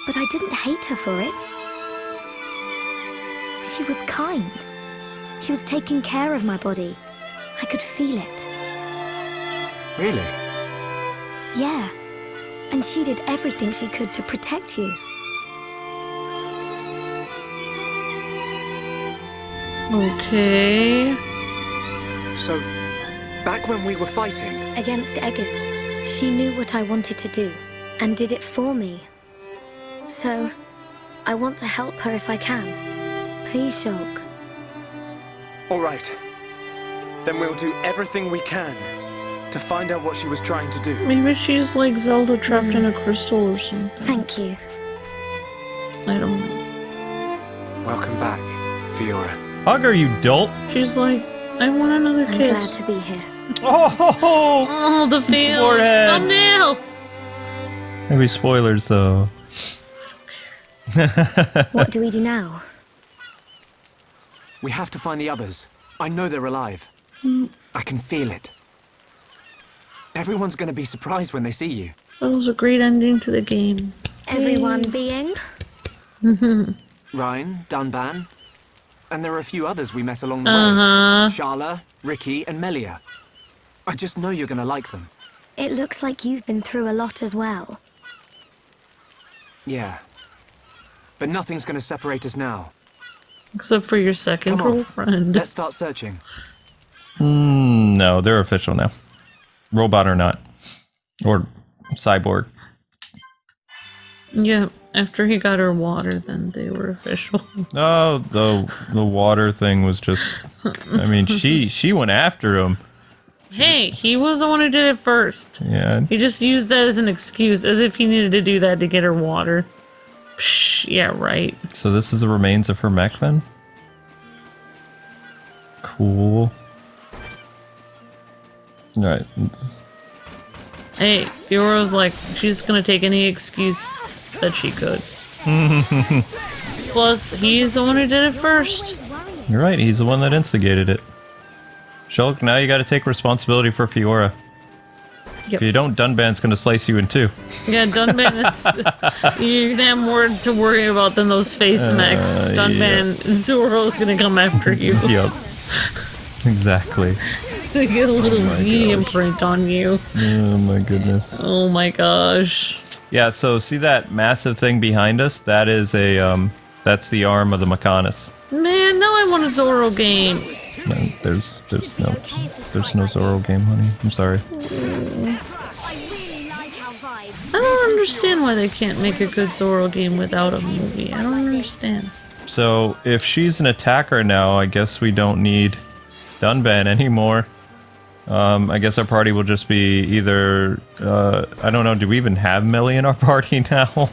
but I didn't hate her for it. She was kind. She was taking care of my body. I could feel it. Really? Yeah. And she did everything she could to protect you. Okay. So, back when we were fighting... Against Egan, she knew what I wanted to do, and did it for me. So, I want to help her if I can. Please, Shulk. All right. Then we'll do everything we can to find out what she was trying to do. Maybe she's like Zelda trapped in a crystal or something. Thank you. I don't know. Welcome back, Fiora. Hug her, you dolt. She's like, I want another I'm kiss. glad to be here. Oh, the fail. Forehead. Thumbnail. Maybe spoilers, though. What do we do now? We have to find the others. I know they're alive. I can feel it. Everyone's going to be surprised when they see you. That was a great ending to the game. Everyone being? Reyn, Dunban, and there are a few others we met along the way. Sharla, Ricky, and Melia. I just know you're going to like them. It looks like you've been through a lot as well. Yeah. But nothing's going to separate us now. Except for your second girlfriend. Let's start searching. No, they're official now. Robot or not. Or cyborg. Yeah, After he got her water, then they were official. Oh, the water thing was just... I mean, she went after him. Hey, he was the one who did it first. Yeah. He just used that as an excuse, as if he needed to do that to get her water. Psh, yeah, right. So this is the remains of her mech, then? Cool. Alright. Hey, Fiora's like, she's gonna take any excuse that she could. Plus, he's the one who did it first. You're right, he's the one that instigated it. Shulk, now you gotta take responsibility for Fiora. Yep. If you don't, Dunban's gonna slice you in two. Yeah, Dunban is... you're gonna have more to worry about than those face mechs. Dunban, Zoro's gonna come after you. Yep. Exactly. Gonna get a little Z imprint on you. Oh my goodness. Oh my gosh. Yeah, so see that massive thing behind us? That is a, that's the arm of the Mechonis. Man, now I want a Zoro game. No, there's no Zoro game, honey. I'm sorry. I don't understand why they can't make a good Zoro game without a movie. I don't understand. So, if she's an attacker now, I guess we don't need Dunban anymore. I guess our party will just be either, I don't know, do we even have Melly in our party now?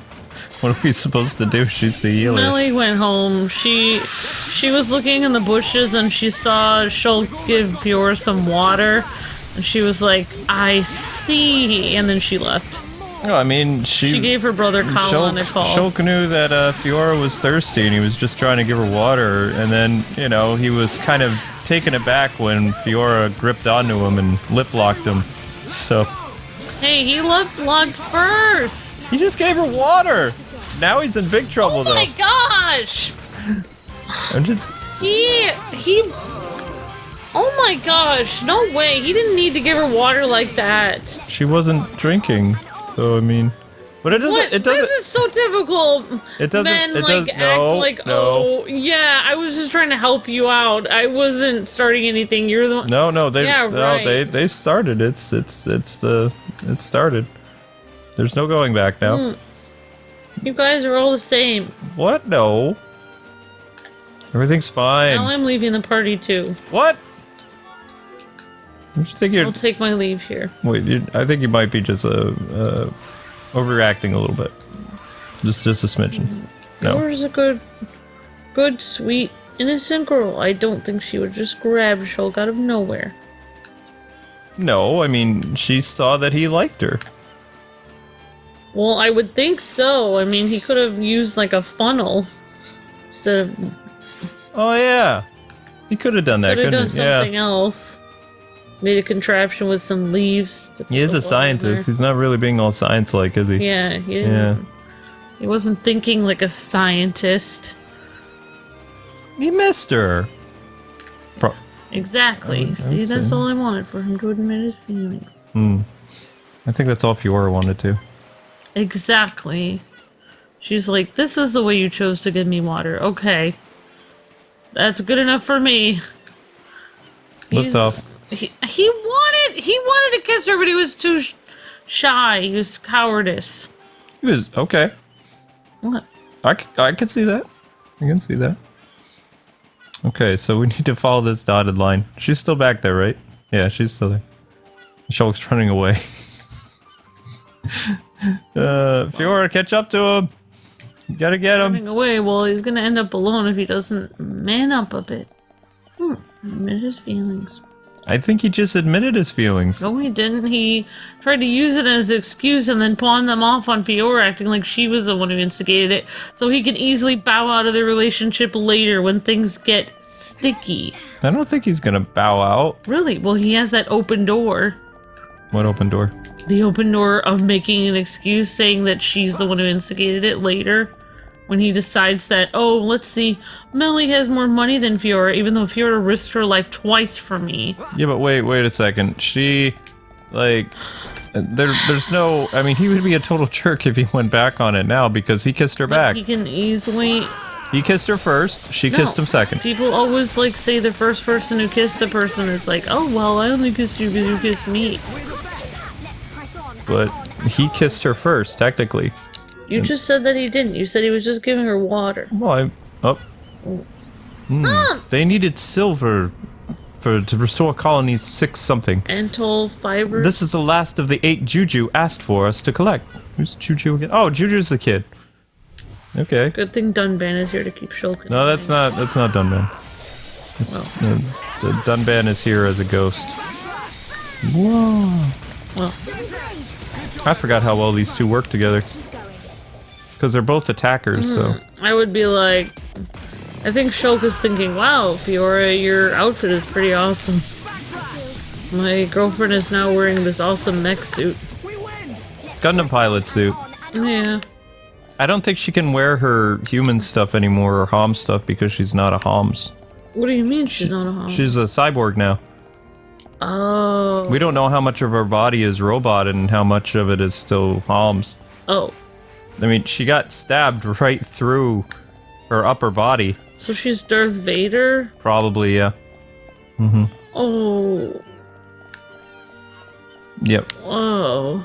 What are we supposed to do? She's the healer. Melly went home. She was looking in the bushes and she saw Shulk give Fiora some water. And she was like, I see. And then she left. No, I mean, she gave her brother Colin a call. Shulk knew that Fiora was thirsty and he was just trying to give her water. And then, you know, he was kind of taken aback when Fiora gripped onto him and lip-locked him. So... Hey, he lip-locked first! He just gave her water! Now he's in big trouble, though. Oh my gosh! He... Oh my gosh, no way, he didn't need to give her water like that. She wasn't drinking, so I mean... But it doesn't... What? It doesn't... This is so typical. It doesn't... Men, it like, does, act no, like, no. oh, yeah, I was just trying to help you out. I wasn't starting anything. You're the one... No, they... Yeah, right. No, they started. It started. There's no going back now. You guys are all the same. What? No. Everything's fine. Now I'm leaving the party, too. What? I think you're... I'll take my leave here. Wait, I think you might be just overreacting a little bit. Just a smidgen. No. Fiora's a good, sweet, innocent girl. I don't think she would just grab Shulk out of nowhere. No, I mean, she saw that he liked her. Well, I would think so. I mean, he could have used, like, a funnel instead of... Oh, yeah. He could have done that, couldn't couldn't he? Yeah. Something else. Made a contraption with some leaves. He is a scientist. He's not really being all science-like, is he? Yeah, he wasn't thinking like a scientist. He missed her. Exactly. See, that's all I wanted, for him to admit his feelings. I think that's all Fiora wanted to. Exactly. She's like, this is the way you chose to give me water. Okay. That's good enough for me. Lift off. He wanted to kiss her, but he was too shy. He was cowardice. He was okay. What? I can see that. I can see that. Okay, so we need to follow this dotted line. She's still back there, right? Yeah, she's still there. Shulk's running away. Fiora, catch up to him. You gotta get him. Running away. Well, he's gonna end up alone if he doesn't man up a bit. Admit his feelings. I think he just admitted his feelings. No, he didn't. He tried to use it as an excuse and then pawn them off on Fiora, acting like she was the one who instigated it, so he can easily bow out of the relationship later when things get sticky. I don't think he's gonna bow out. Really? Well, he has that open door. What open door? The open door of making an excuse, saying that she's the one who instigated it later. When he decides that, oh, let's see, Melly has more money than Fiora, even though Fiora risked her life twice for me. Yeah, but wait a second. She, like, there's no, I mean, he would be a total jerk if he went back on it now because he kissed her back. He can easily... He kissed her first, she kissed him second. People always, like, say the first person who kissed the person is like, oh, well, I only kissed you because you kissed me. But he kissed her first, technically. You just said that he didn't. You said he was just giving her water. Well, they needed silver to restore colonies 6 something. Antol fiber. This is the last of the 8 Juju asked for us to collect. Who's Juju again? Oh, Juju's the kid. Okay. Good thing Dunban is here to keep Shulk. No, that's not Dunban. Dunban is here as a ghost. Whoa. Well. I forgot how well these two work together. Because they're both attackers, so... I would be like... I think Shulk is thinking, wow, Fiora, your outfit is pretty awesome. My girlfriend is now wearing this awesome mech suit. Gundam pilot suit. Yeah. I don't think she can wear her human stuff anymore, or Homs stuff, because she's not a Homs. What do you mean she's not a Homs? She's a cyborg now. Oh. We don't know how much of her body is robot and how much of it is still Homs. Oh. I mean, she got stabbed right through her upper body. So she's Darth Vader? Probably, yeah. Mm-hmm. Oh. Yep. Whoa.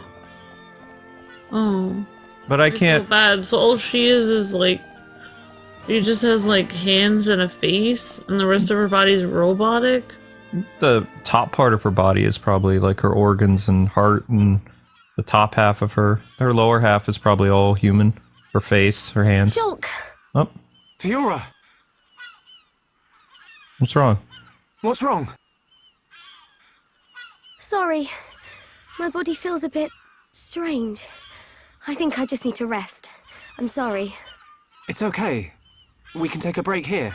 Oh. But I can't... So bad. So all she is like... She just has like hands and a face, and the rest of her body's robotic? The top part of her body is probably like her organs and heart, and the top half of her lower half is probably all human. Her face, her hands. Shulk! Oh. Fiora! What's wrong? What's wrong? Sorry. My body feels a bit strange. I think I just need to rest. I'm sorry. It's okay. We can take a break here.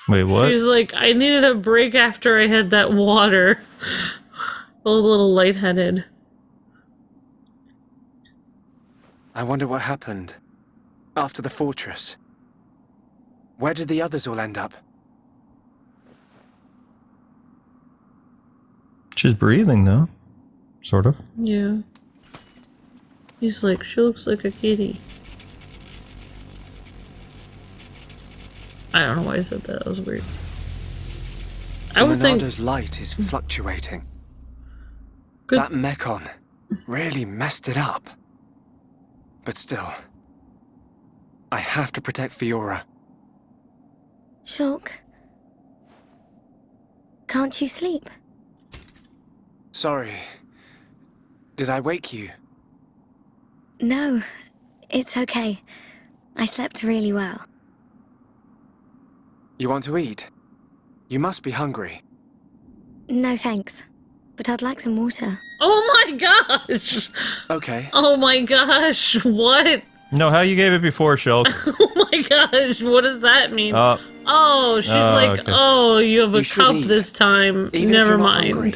Wait, what? She's like, I needed a break after I had that water. A little lightheaded. I wonder what happened after the fortress. Where did the others all end up? She's breathing, though. Sort of. Yeah. He's like, she looks like a kitty. I don't know why I said that. That was weird. I would think Monado's light is fluctuating. Good. That Mechon really messed it up. But still, I have to protect Fiora. Shulk. Can't you sleep? Sorry. Did I wake you? No, it's okay. I slept really well. You want to eat? You must be hungry. No thanks, but I'd like some water. Oh my gosh! Okay. Oh my gosh, what? No, how you gave it before, Shulk? Oh my gosh, what does that mean? Oh, she's like, okay. Oh, you have a cup eat. this time. Even Never if you're not mind. hungry.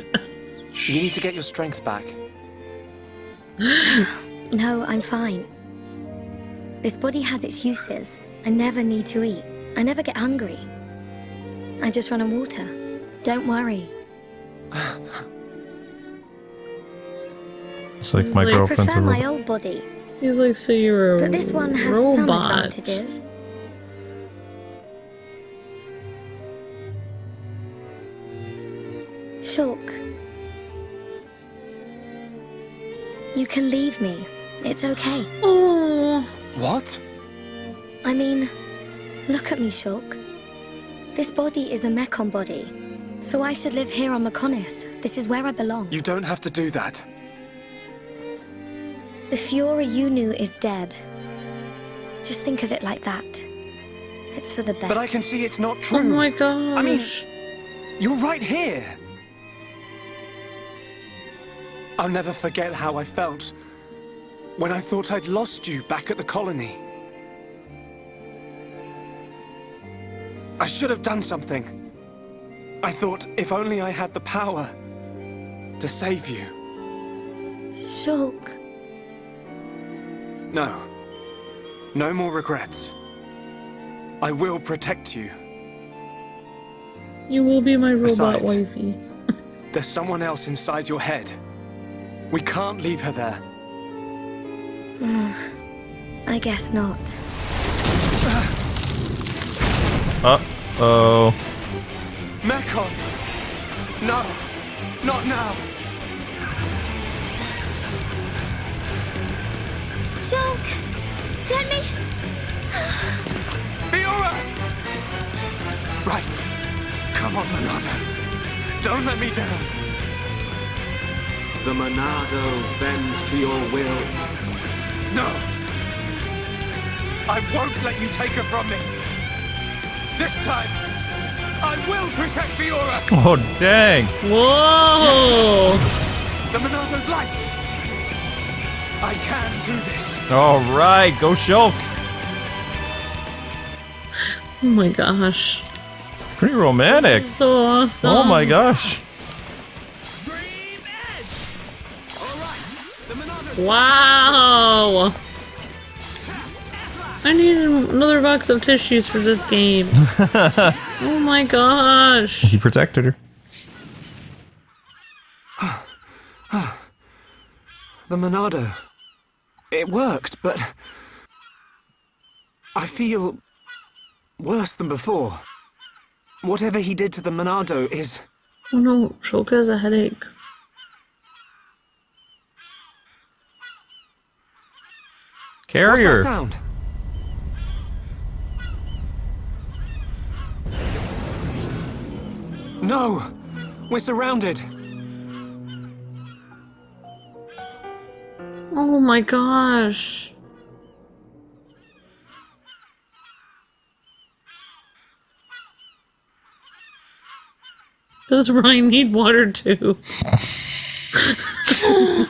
You need to get your strength back. No, I'm fine. This body has its uses. I never need to eat. I never get hungry. I just run on water. Don't worry. It's like my like, I girlfriend's prefer a my robot. old body, He's like, so you're a but this one has robot. some advantages. Shulk. You can leave me. It's okay. Oh. What? I mean, look at me, Shulk. This body is a Mechon body, so I should live here on Mechonis. This is where I belong. You don't have to do that. The Fiora you knew is dead. Just think of it like that. It's for the best. But I can see it's not true. Oh my gosh. I mean, you're right here. I'll never forget how I felt when I thought I'd lost you back at the colony. I should have done something. I thought if only I had the power to save you. Shulk. No. No more regrets. I will protect you. You will be my robot Besides, wifey. There's someone else inside your head. We can't leave her there. I guess not. Uh-oh. Mechon! No! Not now! Shulk, let me... Fiora! Right. Come on, Monado. Don't let me down. The Monado bends to your will. No. I won't let you take her from me. This time, I will protect Fiora. Oh, dang. Whoa. The Monado's light. I can do this. All right, go Shulk. Oh my gosh. Pretty romantic. This is so awesome. Oh my gosh. Wow. I need another box of tissues for this game. Oh my gosh. He protected her. The Monado. It worked, but I feel worse than before. Whatever he did to the Monado is... Oh no, Shulk has a headache. Carrier. What's that sound? No! We're surrounded! Oh my gosh. Does Reyn need water too?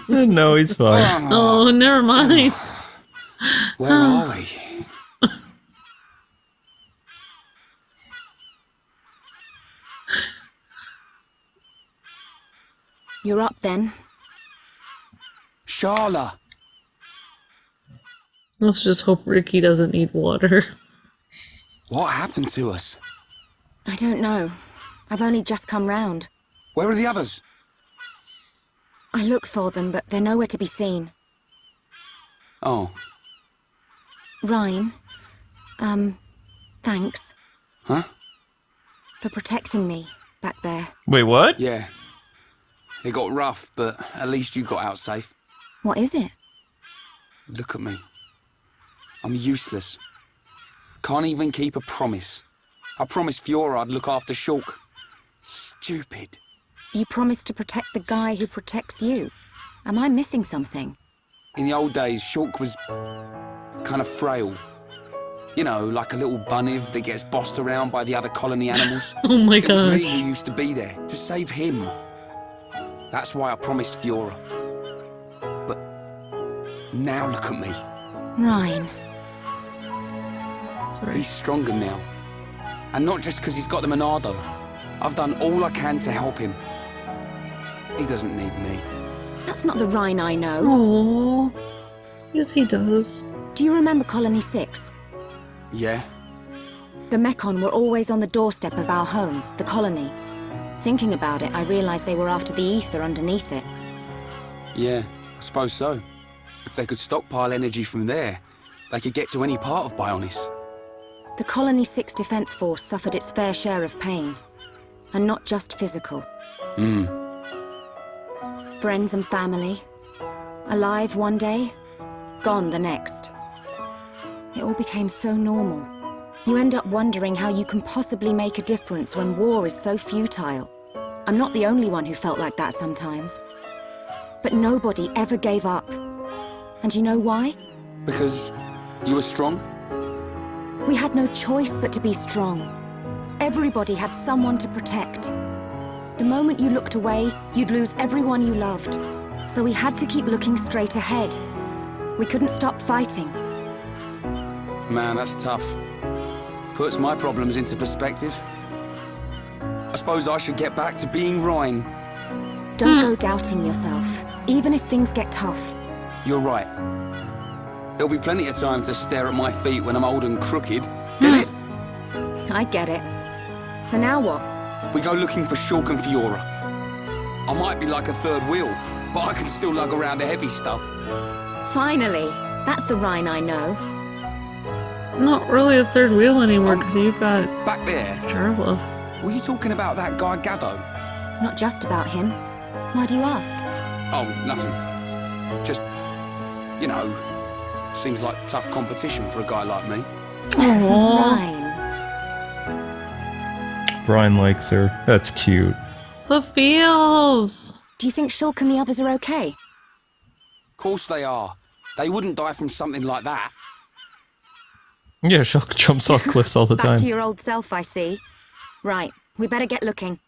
No, he's fine. Oh, never mind. Where are we? You're up then. Sharla! Let's just hope Ricky doesn't need water. What happened to us? I don't know. I've only just come round. Where are the others? I look for them, but they're nowhere to be seen. Oh. Reyn, thanks. Huh? For protecting me back there. Wait, what? Yeah. It got rough, but at least you got out safe. What is it? Look at me. I'm useless. Can't even keep a promise. I promised Fiora I'd look after Shulk. Stupid. You promised to protect the guy who protects you. Am I missing something? In the old days, Shulk was kind of frail. You know, like a little bunniv that gets bossed around by the other colony animals. Oh my gosh. It was me gosh. who used to be there, to save him. That's why I promised Fiora. But now look at me. Reyn. Sorry. He's stronger now. And not just because he's got the Monado. I've done all I can to help him. He doesn't need me. That's not the Reyn I know. Oh, yes he does. Do you remember Colony 6? Yeah? The Mechon were always on the doorstep of our home, the colony. Thinking about it, I realized they were after the ether underneath it. Yeah, I suppose so. If they could stockpile energy from there, they could get to any part of Bionis. The Colony 6 Defense Force suffered its fair share of pain. And not just physical. Friends and family. Alive one day, gone the next. It all became so normal. You end up wondering how you can possibly make a difference when war is so futile. I'm not the only one who felt like that sometimes. But nobody ever gave up. And you know why? Because you were strong? We had no choice but to be strong. Everybody had someone to protect. The moment you looked away, you'd lose everyone you loved. So we had to keep looking straight ahead. We couldn't stop fighting. Man, that's tough. Puts my problems into perspective. I suppose I should get back to being Reyn. Don't go doubting yourself, even if things get tough. You're right. There'll be plenty of time to stare at my feet when I'm old and crooked. Get it? I get it. So now what? We go looking for Shulk and Fiora. I might be like a third wheel, but I can still lug around the heavy stuff. Finally! That's the Reyn I know. Not really a third wheel anymore because you've got back there. Sharla. Were you talking about that guy Gaddo? Not just about him. Why do you ask? Oh, nothing. Just, you know, Seems like tough competition for a guy like me. Ryan. Brian likes her. That's cute. The feels. Do you think Shulk and the others are okay? Of course they are. They wouldn't die from something like that. Yeah, Shulk jumps off cliffs all the Back time. to your old self, I see. Right, we better get looking.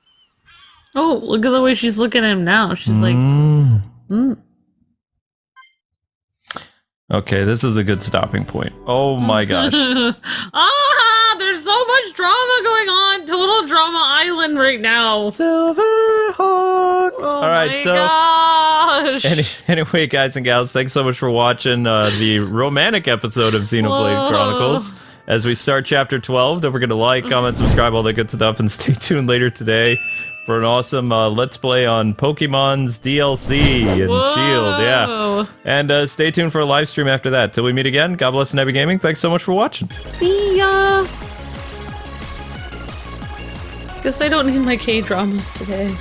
Oh, look at the way she's looking at him now. She's like, Okay, this is a good stopping point. Oh my gosh. There's so much drama going on. Total drama island right now. Silverhawk. Oh All right, my so gosh. anyway, guys and gals, thanks so much for watching the romantic episode of Xenoblade Chronicles. As we start chapter 12, don't forget to like, comment, subscribe, all that good stuff, and stay tuned later today for an awesome Let's Play on Pokemon's DLC and Shield, yeah. And stay tuned for a live stream after that. Till we meet again, God bless and happy gaming. Thanks so much for watching. See ya. Guess I don't need my K-dramas today.